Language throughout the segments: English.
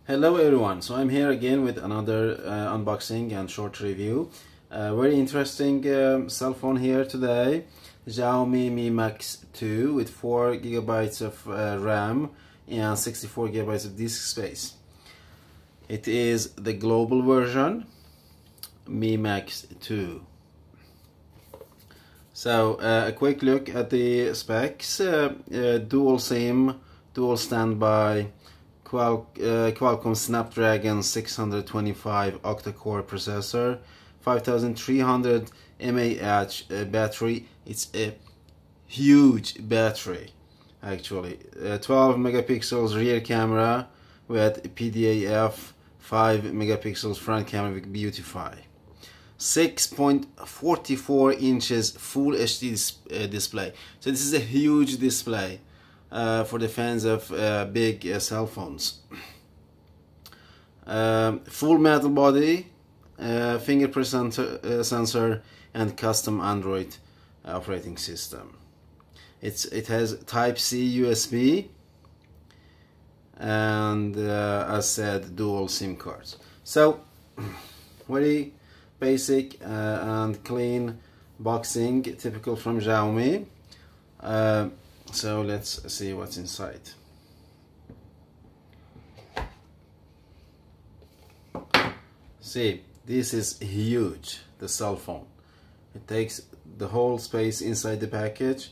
Hello everyone, so I'm here again with another unboxing and short review. Very interesting cell phone here today. Xiaomi Mi Max 2 with 4 GB of RAM and 64 GB of disk space. It is the global version, Mi Max 2. So a quick look at the specs. Dual SIM, dual standby, Qualcomm Snapdragon 625 octa-core processor, 5300 mAh battery. It's a huge battery actually. 12 megapixels rear camera with PDAF, 5 megapixels front camera with Beautify. 6.44 inches full HD display. So this is a huge display for the fans of big cell phones. Full metal body, fingerprint sensor, and custom Android operating system. It has Type-C USB, and as said, dual SIM cards. So very basic and clean boxing, typical from Xiaomi. So let's see what's inside. See, this is huge, the cell phone. It takes the whole space inside the package,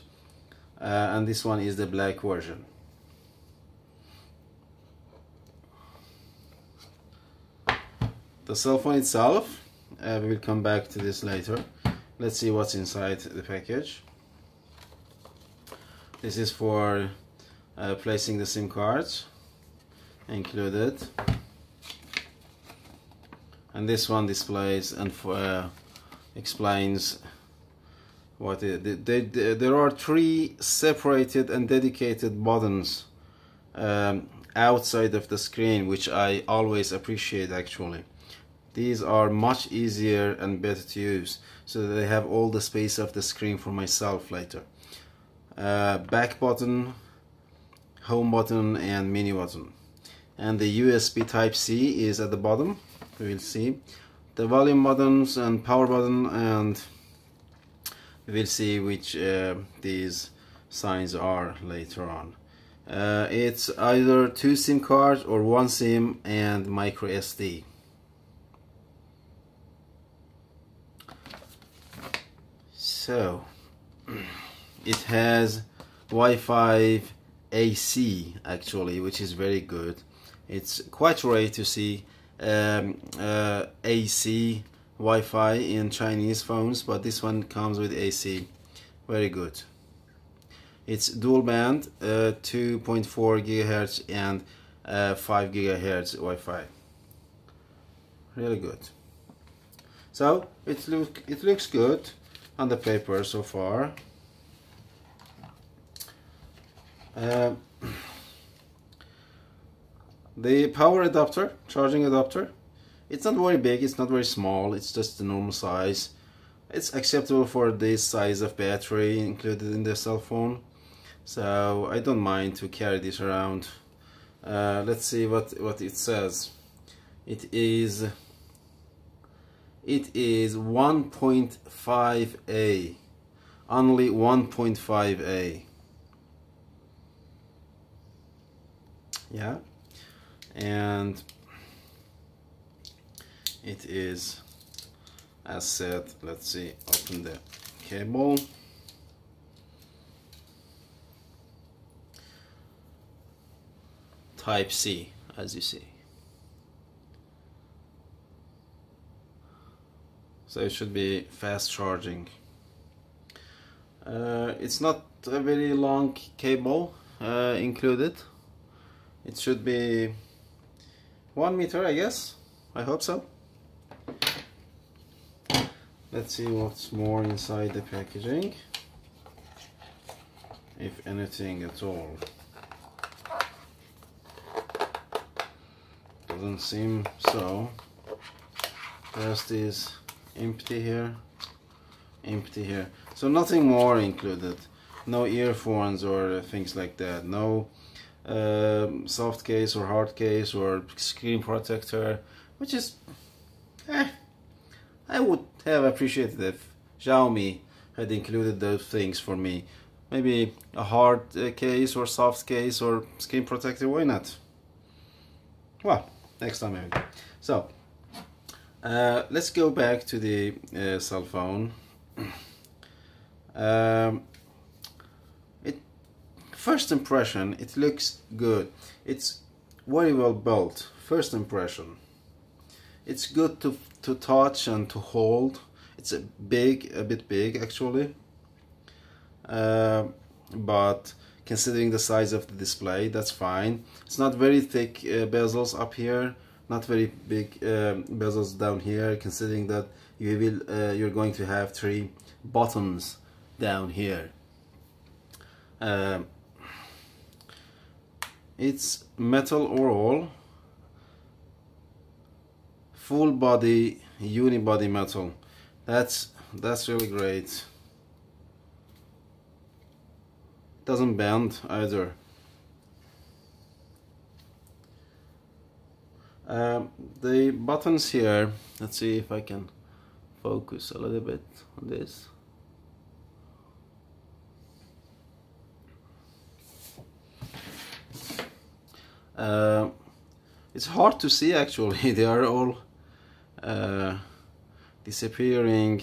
and this one is the black version. The cell phone itself, we will come back to this later. Let's see what's inside the package. This is for placing the SIM cards included, and this one displays and explains what there are 3 separated and dedicated buttons outside of the screen, which I always appreciate actually. These are much easier and better to use, so that I have all the space of the screen for myself later. Back button, home button, and mini button, and the USB Type-C is at the bottom. We will see the volume buttons and power button, and we will see which these signs are later on. It's either 2 SIM cards or 1 SIM and micro SD. So it has Wi-Fi AC actually, which is very good. It's quite rare to see AC Wi-Fi in Chinese phones, but this one comes with AC. Very good. It's dual band, 2.4 GHz and 5 GHz Wi-Fi. Really good. So it looks good on the paper so far. The power adapter, charging adapter, it's not very big, it's not very small, it's just the normal size. It's acceptable for this size of battery included in the cell phone, so I don't mind to carry this around. Let's see what it says. It is 1.5A, only 1.5A. Yeah, and it is, as said, let's see, open the cable. Type-C, as you see. So it should be fast charging. It's not a very long cable included. It should be 1 meter, I guess. I hope so. Let's see what's more inside the packaging, if anything at all. Doesn't seem so. The rest is empty here, empty here. So nothing more included. No earphones or things like that. No soft case or hard case or screen protector, which is I would have appreciated if Xiaomi had included those things for me. Maybe a hard case or soft case or screen protector, why not? Well, next time maybe. So let's go back to the cell phone. First impression, it looks good. It's very well built. First impression, it's good to touch and to hold. It's a bit big actually, but considering the size of the display, that's fine. It's not very thick bezels up here, not very big bezels down here, considering that you're going to have 3 buttons down here. It's metal overall, full body, unibody metal. That's really great. Doesn't bend either. The buttons here, let's see if I can focus a little bit on this. It's hard to see actually. They are all disappearing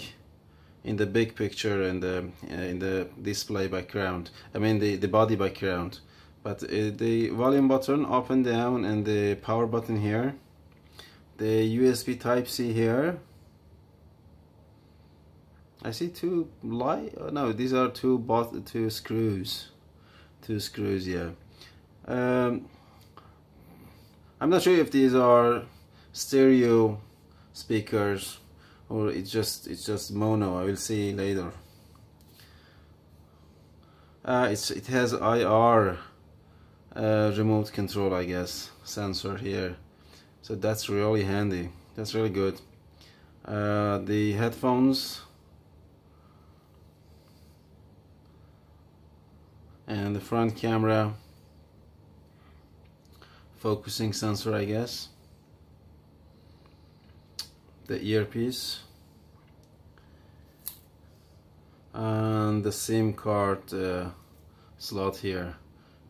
in the big picture and in the display background. I mean the body background. But the volume button up and down, and the power button here, the USB Type-C here. I see 2 no, these are 2 screws. 2 screws, yeah. I'm not sure if these are stereo speakers or it's just mono. I will see later. It has IR remote control, I guess, sensor here, so that's really handy. That's really good. The headphones and the front camera focusing sensor, I guess. The earpiece and the SIM card slot here.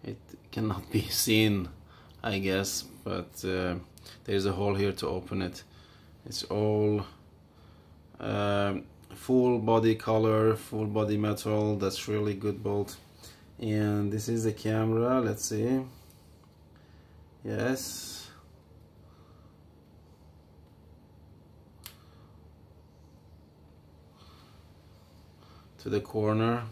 It cannot be seen, I guess, but there's a hole here to open it. It's all full body color, full body metal. That's really good bolt. And this is the camera. Let's see. Yes. To the corner.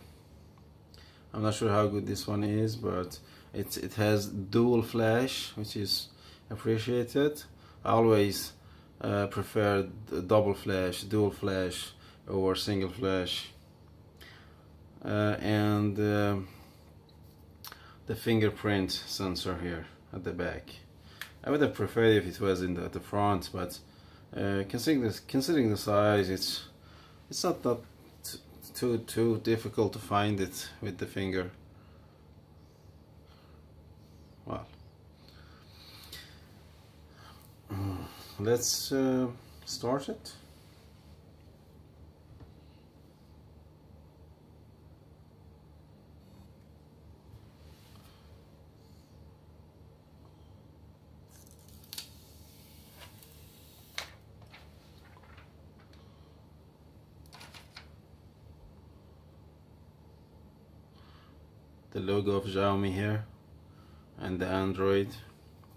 I'm not sure how good this one is, but it has dual flash, which is appreciated. I always prefer double flash, dual flash over single flash. And the fingerprint sensor here at the back. I would have preferred if it was at the front, but considering the size, it's not that too difficult to find it with the finger. Well, let's start it. The logo of Xiaomi here, and the Android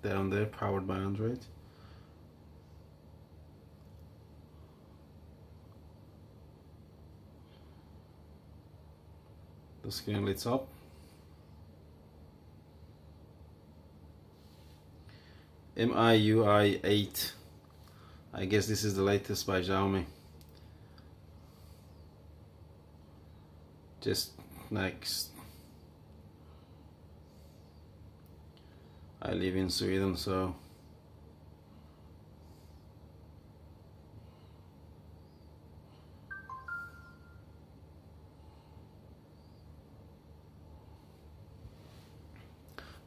down there, powered by Android. The screen lights up. MIUI 8. I guess this is the latest by Xiaomi. Just next. I live in Sweden, so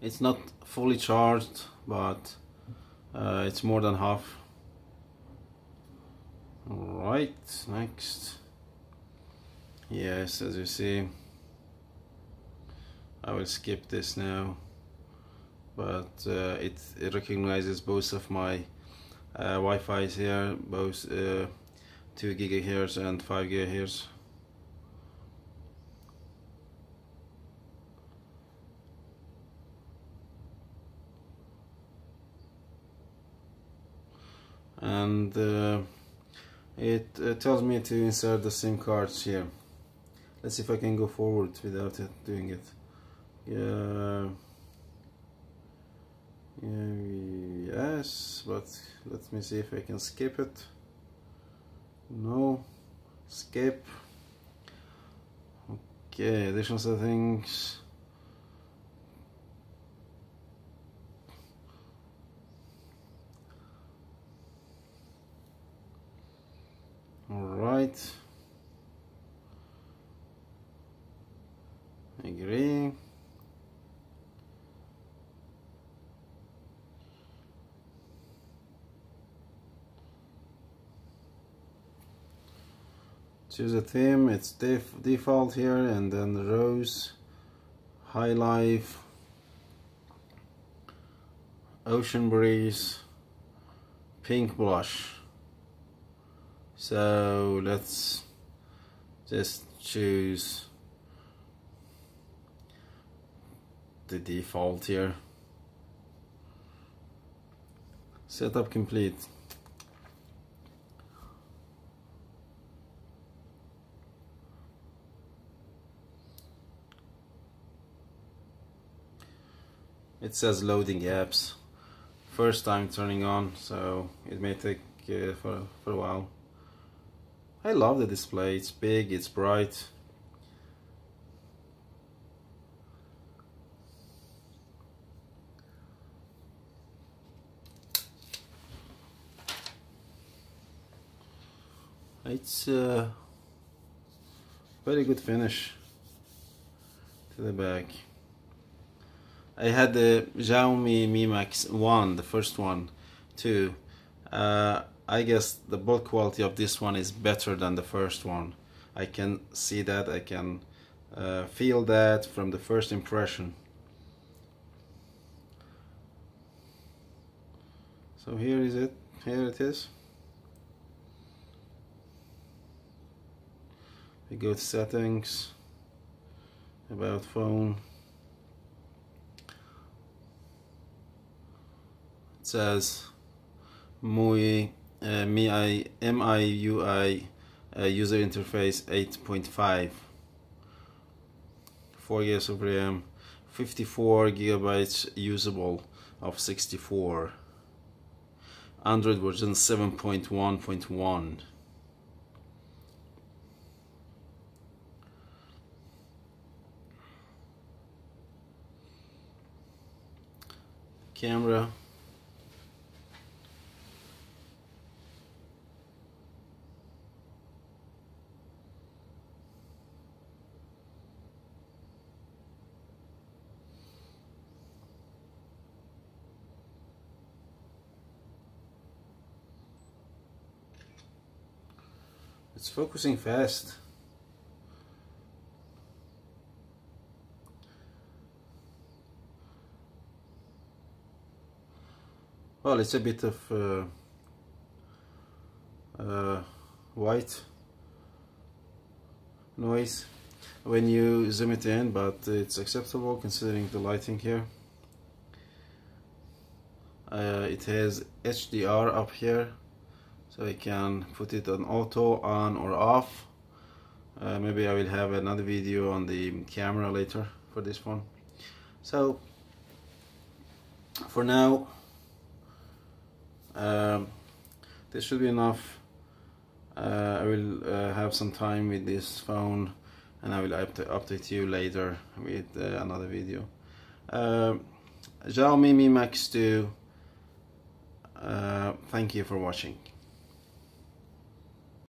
It's not fully charged, but it's more than half. Alright, next. Yes, as you see, I will skip this now, but it recognizes both of my Wi-Fi's here, both 2 GHz and 5 GHz. And it tells me to insert the SIM cards here. Let's see if I can go forward without it doing it. Yes, but let me see if I can skip it. No, skip. Okay, additional settings. Alright, agree. Choose a theme, it's default here, and then the rose, high life, ocean breeze, pink blush. So let's just choose the default here. Setup complete. It says loading apps. First time turning on, so it may take for a while. I love the display, it's big, it's bright. It's a very good finish to the back. I had the Xiaomi Mi Max 1, the first one, too. I guess the build quality of this one is better than the first one. I can see that, I can feel that from the first impression. So here is it, here it is. We go to settings, about phone. It says MIUI user interface 8.5, 4 GB of RAM, 54 GB usable of 64, Android version 7.1.1. Camera. It's focusing fast. Well, it's a bit of white noise when you zoom it in, but it's acceptable considering the lighting here. It has HDR up here, so I can put it on auto, on or off. Maybe I will have another video on the camera later for this one. So for now, this should be enough. I will have some time with this phone, and I will update you later with another video. Xiaomi Mi Max 2. Thank you for watching.